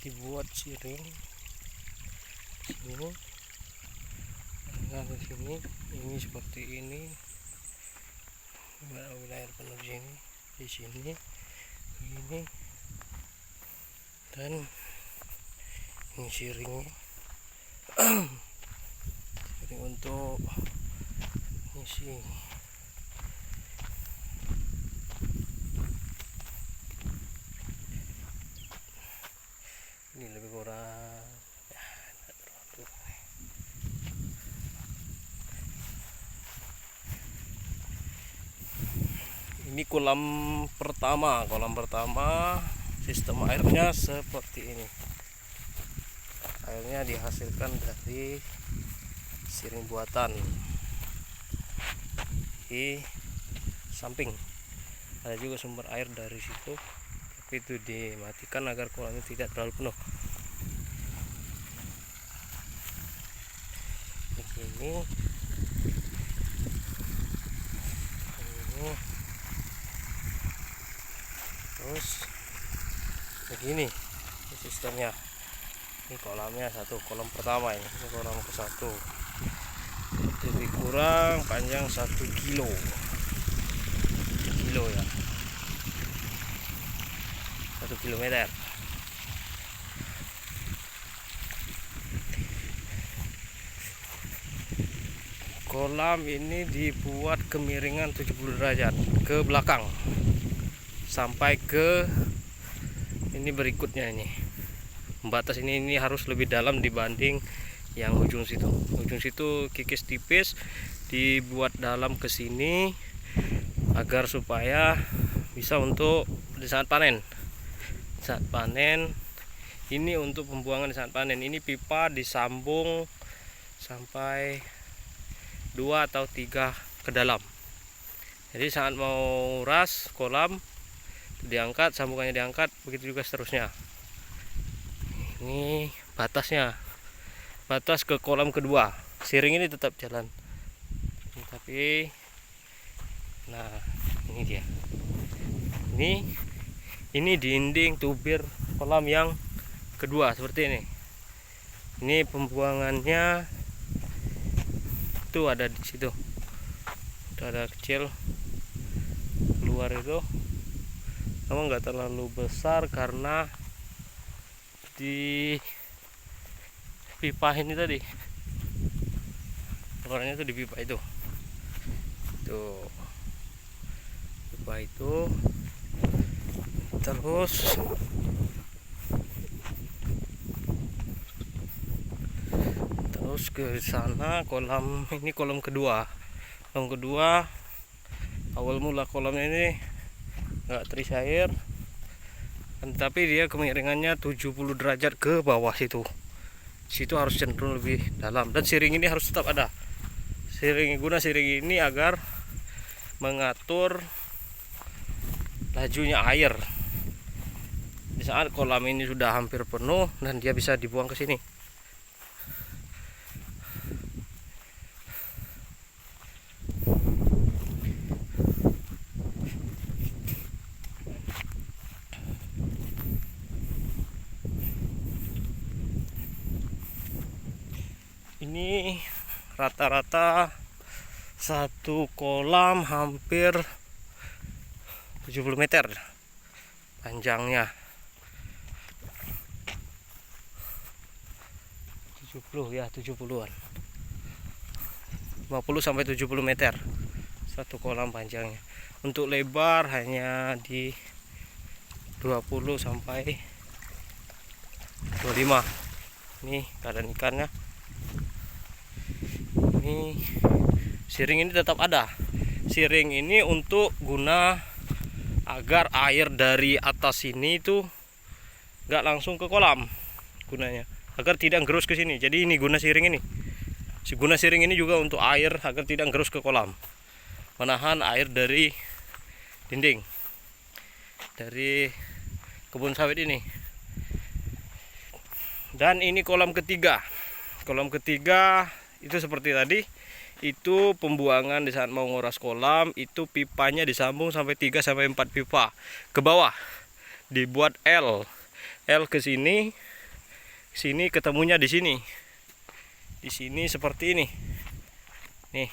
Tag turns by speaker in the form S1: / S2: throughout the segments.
S1: dibuat siring sini, nah ke sini. Ini seperti ini, wilayah penuh di sini begini, dan ini siringnya. Siring untuk ngisi. Ini lebih kurang ya, enggak terlalu. Ini kolam pertama sistem airnya seperti ini. Airnya dihasilkan dari siring buatan. Di samping ada juga sumber air dari situ, tapi itu dimatikan agar kolamnya tidak terlalu penuh. Ini terus begini sistemnya. Ini kolamnya satu, kolam pertama ini kolam ke satu, lebih kurang panjang 1 kilo ya, 1 kilometer. Kolam ini dibuat kemiringan 70 derajat ke belakang sampai ke ini berikutnya. Ini pembatas ini harus lebih dalam dibanding yang ujung situ. Ujung situ kikis tipis, dibuat dalam ke sini agar supaya bisa untuk di saat panen. Saat panen ini untuk pembuangan di saat panen. Ini pipa disambung sampai 2 atau 3 ke dalam. Jadi saat mau ras kolam diangkat, sambungannya diangkat, begitu juga seterusnya. Ini batasnya, batas ke kolam kedua. Siring ini tetap jalan, tapi nah ini dia. Ini dinding tubir kolam yang kedua seperti ini. Ini pembuangannya itu ada di situ. Itu ada kecil keluar itu. Namun nggak terlalu besar karena di pipa ini tadi. Keluarnya itu di pipa itu. Tuh. Pipa itu. Terus ke sana kolam ini, kolam kedua. Kolam kedua awal mula kolamnya ini nggak terisi air, tapi dia kemiringannya 70 derajat ke bawah situ. Situ harus cenderung lebih dalam, dan siring ini harus tetap ada. Guna siring ini agar mengatur lajunya air di saat kolam ini sudah hampir penuh dan dia bisa dibuang ke sini. Ini rata-rata satu kolam hampir 70 meter panjangnya. 70-an. 50 sampai 70 meter satu kolam panjangnya. Untuk lebar hanya di 20 sampai 25. Ini keadaan ikannya. Ini siring ini tetap ada. Siring ini untuk guna agar air dari atas sini itu nggak langsung ke kolam, gunanya agar tidak gerus ke sini. Jadi ini guna siring ini. Guna siring ini juga untuk air agar tidak gerus ke kolam, menahan air dari dinding dari kebun sawit ini. Dan ini kolam ketiga. Kolam ketiga itu seperti tadi, itu pembuangan di saat mau nguras kolam, itu pipanya disambung sampai 3 sampai 4 pipa ke bawah. Dibuat L ke sini sini ketemunya di sini. Di sini seperti ini. Nih.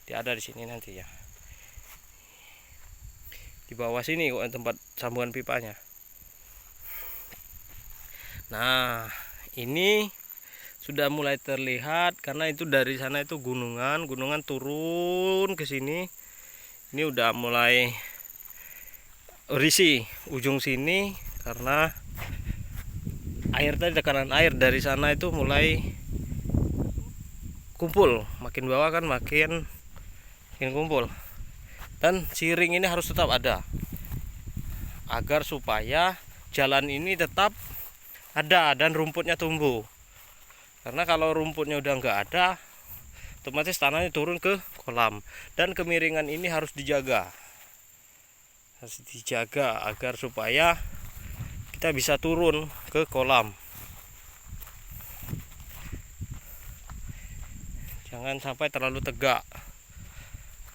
S1: Dia ada di sini nanti ya. Di bawah sini kok tempat sambungan pipanya. Nah, ini sudah mulai terlihat karena itu dari sana itu gunungan turun ke sini. Ini udah mulai risih ujung sini karena air tadi, tekanan air dari sana itu mulai kumpul, makin bawah kan makin kumpul. Dan siring ini harus tetap ada agar supaya jalan ini tetap ada dan rumputnya tumbuh. Karena kalau rumputnya udah nggak ada, otomatis tanahnya turun ke kolam. Dan kemiringan ini harus dijaga, agar supaya kita bisa turun ke kolam. Jangan sampai terlalu tegak,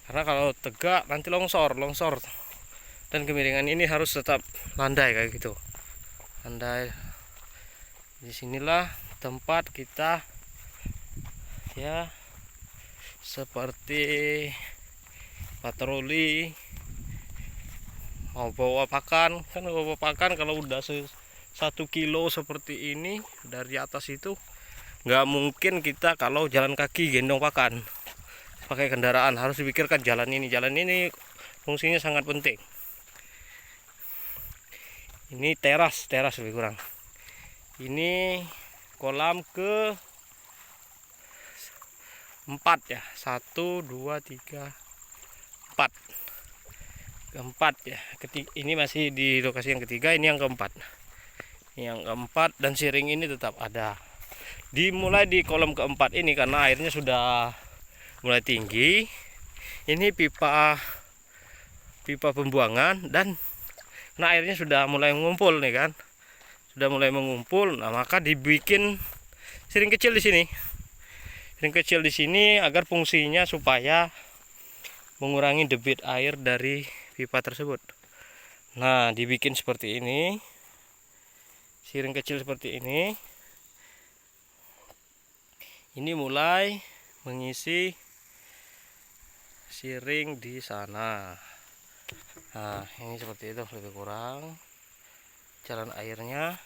S1: karena kalau tegak nanti longsor. Dan kemiringan ini harus tetap landai kayak gitu, landai. Disinilah tempat kita ya, seperti patroli mau bawa pakan. Kan bawa pakan kalau udah 1 kilo seperti ini dari atas itu nggak mungkin kita kalau jalan kaki gendong pakan pakai kendaraan. Harus dipikirkan jalan ini fungsinya sangat penting. Ini teras lebih kurang. Ini kolam ke 4 ya, 1 2 3 4 keempat ya. Ini masih di lokasi yang ketiga, ini yang keempat. Dan siring ini tetap ada. Dimulai di kolam keempat ini karena airnya sudah mulai tinggi. Ini pipa pembuangan, dan nah airnya sudah mulai mengumpul nih kan. Sudah mulai mengumpul. Nah, maka dibikin siring kecil di sini. Siring kecil di sini agar fungsinya supaya mengurangi debit air dari pipa tersebut. Nah, dibikin seperti ini. Siring kecil seperti ini. Ini mulai mengisi siring di sana. Nah, ini seperti itu lebih kurang jalan airnya.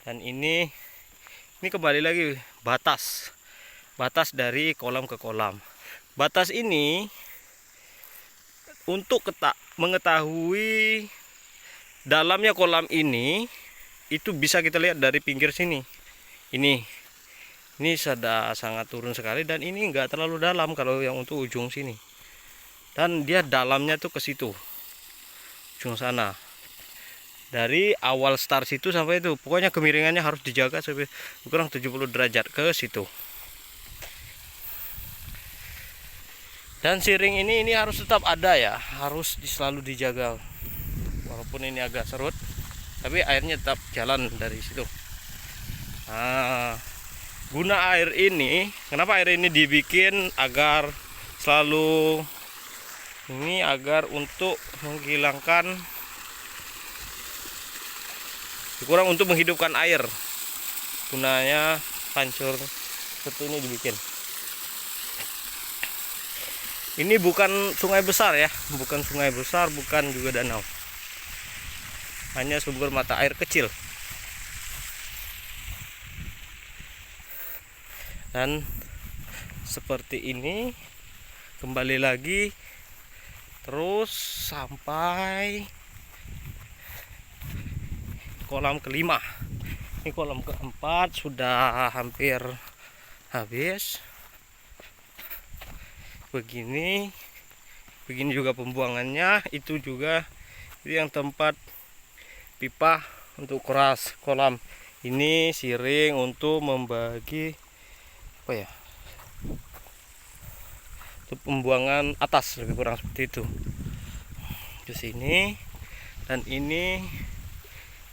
S1: Dan ini kembali lagi batas dari kolam ke kolam. Batas ini untuk mengetahui dalamnya kolam ini itu bisa kita lihat dari pinggir sini. Ini sudah sangat turun sekali, dan ini enggak terlalu dalam kalau yang untuk ujung sini. Dan dia dalamnya tuh ke situ, ujung sana. Dari awal start situ sampai itu, pokoknya kemiringannya harus dijaga sampai kurang 70 derajat ke situ. Dan siring ini harus tetap ada ya, harus selalu dijaga. Walaupun ini agak serut, tapi airnya tetap jalan dari situ. Nah, guna air ini, kenapa air ini dibikin agar selalu ini, agar untuk menghilangkan, kurang untuk menghidupkan air. Gunanya hancur seperti ini dibikin. Ini bukan sungai besar ya, bukan juga danau. Hanya sumber mata air kecil. Dan seperti ini kembali lagi terus sampai kolam kelima. Ini kolam keempat sudah hampir habis. Begini juga pembuangannya. Itu juga yang tempat pipa untuk keras kolam. Ini siring untuk membagi apa ya, untuk pembuangan atas, lebih kurang seperti itu. Di sini. Dan ini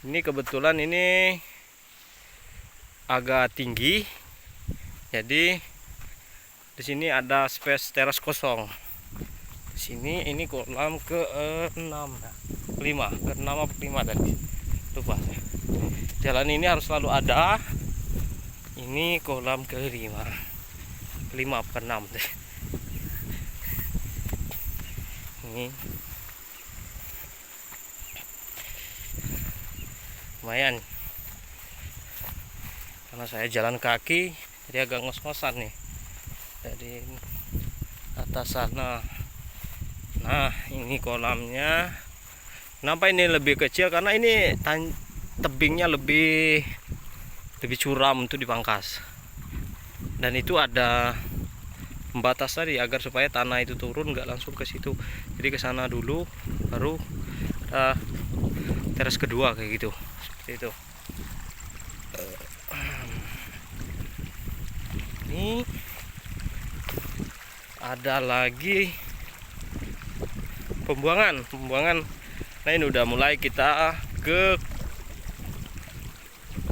S1: kebetulan ini agak tinggi, jadi di sini ada space teras kosong. Di sini ini kolam ke-6 tadi, lupa saya. Jalan ini harus selalu ada. Ini kolam kelima, apa keenam deh. Ini lumayan, karena saya jalan kaki jadi agak ngos-ngosan nih dari atas sana. Nah, ini kolamnya. Kenapa ini lebih kecil? Karena ini tebingnya lebih curam untuk dipangkas, dan itu ada pembatas tadi agar supaya tanah itu turun nggak langsung ke situ. Jadi ke sana dulu, baru teras kedua kayak gitu, seperti itu. Ini ada lagi pembuangan. Nah, ini udah mulai kita ke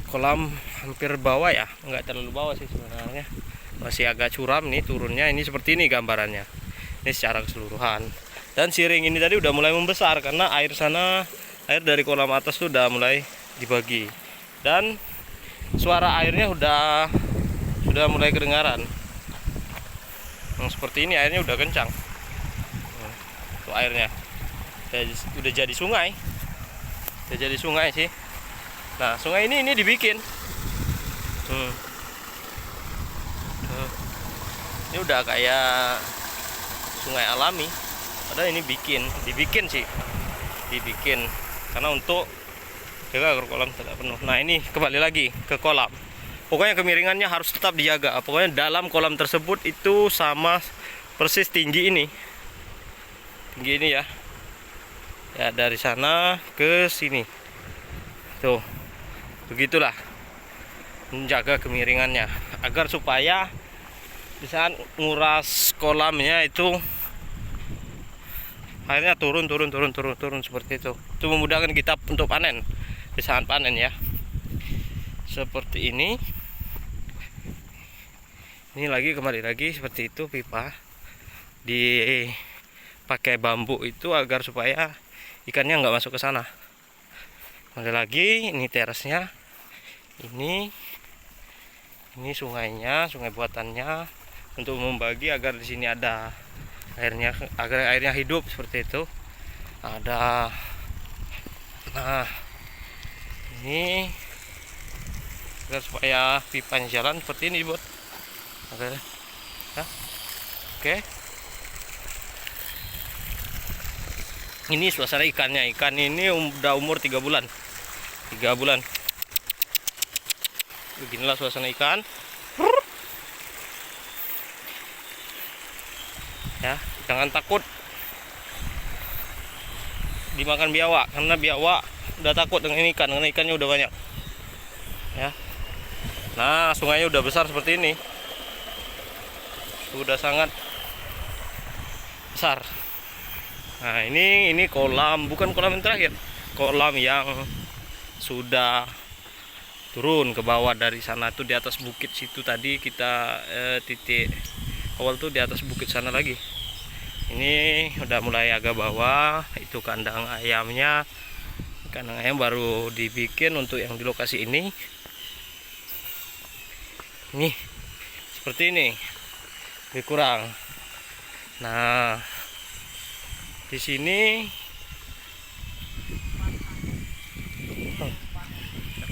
S1: kolam hampir bawah ya, nggak terlalu bawah sih sebenarnya, masih agak curam nih turunnya. Ini seperti ini gambarannya, ini secara keseluruhan. Dan siring ini tadi udah mulai membesar karena air dari kolam atas tuh udah mulai dibagi, dan suara airnya sudah mulai kedengaran. Seperti ini airnya udah kencang. Tuh airnya udah jadi sungai, sih. Nah, sungai ini dibikin. Ini udah kayak sungai alami. Padahal ini dibikin karena untuk jaga agar kolam tidak penuh. Nah, ini kembali lagi ke kolam. Pokoknya kemiringannya harus tetap dijaga. Pokoknya dalam kolam tersebut itu sama persis tinggi ini ya. Ya, dari sana ke sini. Tuh. Begitulah menjaga kemiringannya agar supaya di saat nguras kolamnya itu airnya turun seperti itu. Itu memudahkan kita untuk panen di saat panen ya. Seperti ini. Ini kembali lagi seperti itu, pipa dipakai bambu itu agar supaya ikannya nggak masuk ke sana. Kembali lagi, ini terasnya, ini sungainya, sungai buatannya, untuk membagi agar di sini ada airnya, agar airnya hidup seperti itu. Nah, ini agar supaya pipanya jalan seperti ini dibuat. Oke. Ini suasana ikannya. Ikan ini udah umur 3 bulan. Beginilah suasana ikan. Ya, jangan takut dimakan biawak, karena biawak udah takut dengan ikan, karena ikannya udah banyak. Ya. Nah, sungainya udah besar seperti ini. Sudah sangat besar. Nah, ini kolam, bukan kolam yang terakhir. Kolam yang sudah turun ke bawah dari sana tuh, di atas bukit situ tadi kita titik awal tuh di atas bukit sana lagi. Ini udah mulai agak bawah, itu kandang ayamnya. Kandang ayam baru dibikin untuk yang di lokasi ini. Nih, seperti ini. Lebih kurang. Nah, di sini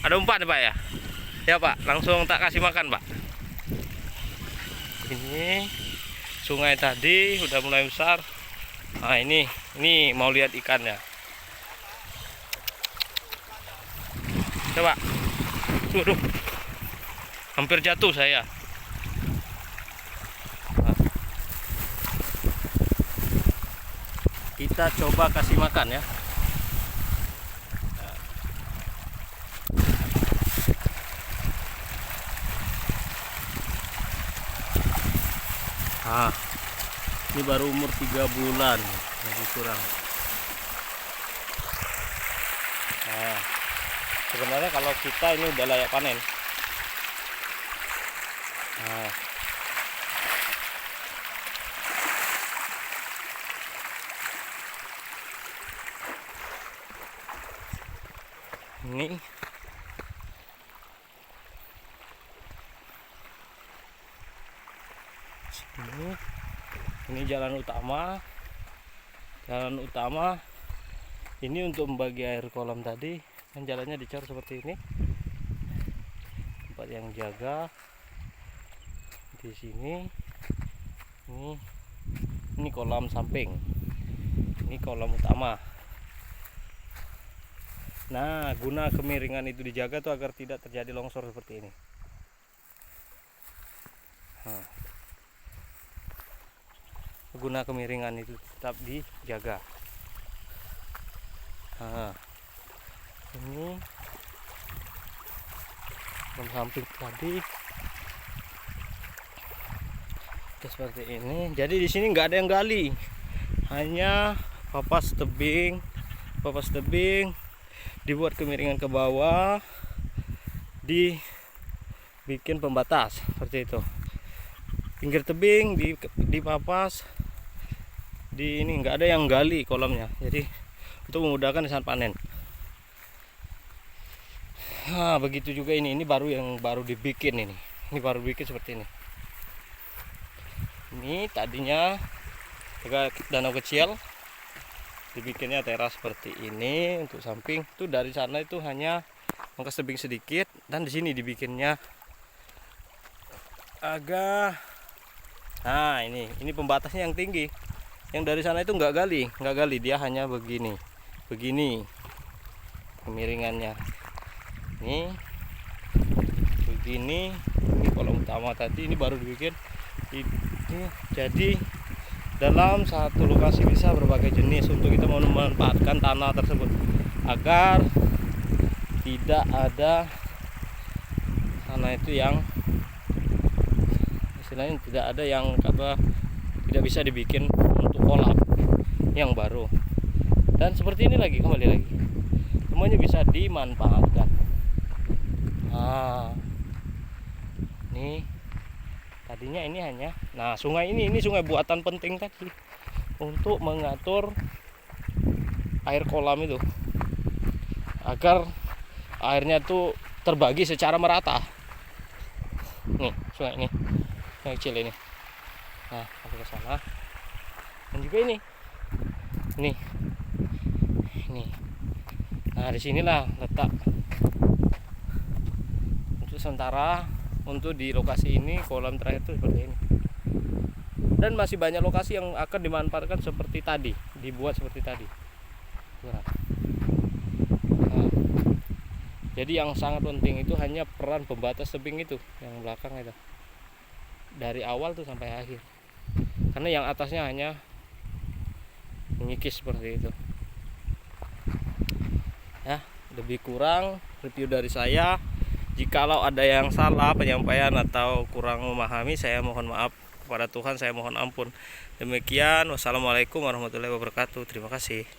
S1: ada umpan Pak ya? Ya Pak, langsung tak kasih makan Pak. Ini sungai tadi udah mulai besar. Nah, ini mau lihat ikannya. Coba. Waduh. Hampir jatuh saya. Kita coba kasih makan ya. Ini baru umur 3 bulan, lebih kurang. Nah, sebenarnya kalau kita ini udah layak panen. Nah, ini Ini jalan utama. Jalan utama ini untuk membagi air kolam tadi, kan jalannya dicor seperti ini. Tempat yang jaga di sini. Ini kolam samping. Ini kolam utama. Nah, guna kemiringan itu dijaga tuh agar tidak terjadi longsor seperti ini. Guna kemiringan itu tetap dijaga. Ini kolam samping tadi seperti ini. Jadi di sini nggak ada yang gali, hanya papas tebing dibuat kemiringan ke bawah, dibikin pembatas seperti itu. Pinggir tebing dipapas, di ini nggak ada yang gali kolamnya, jadi untuk memudahkan saat panen. Nah, begitu juga ini baru dibikin ini baru bikin seperti ini. Ini tadinya danau kecil, dibikinnya teras seperti ini untuk samping. Itu dari sana itu hanya angkas tebing sedikit, dan di sini dibikinnya agak. Nah, ini pembatasnya yang tinggi. Yang dari sana itu nggak gali, dia hanya begini kemiringannya. Ini begini. Ini kolam utama tadi, ini baru dibikin. Jadi dalam satu lokasi bisa berbagai jenis untuk kita memanfaatkan tanah tersebut agar tidak ada tanah itu yang istilahnya tidak ada yang tidak bisa dibikin untuk kolam yang baru. Dan seperti ini lagi, kembali lagi, semuanya bisa dimanfaatkan. Ini tadinya ini hanya, sungai ini sungai buatan penting tadi untuk mengatur air kolam itu agar airnya tuh terbagi secara merata. Nih sungai ini, sungai kecil ini. Nah, sampai ke sana. Dan juga ini. Nah, disinilah letak untuk sementara. Untuk di lokasi ini kolam terakhir itu seperti ini. Dan masih banyak lokasi yang akan dimanfaatkan seperti tadi, dibuat seperti tadi. Nah, jadi yang sangat penting itu hanya peran pembatas tebing itu, yang belakang itu. Dari awal tuh sampai akhir. Karena yang atasnya hanya mengikis seperti itu. Ya, lebih kurang review dari saya. Jikalau ada yang salah penyampaian atau kurang memahami, saya mohon maaf. Kepada Tuhan saya mohon ampun. Demikian, wassalamualaikum warahmatullahi wabarakatuh. Terima kasih.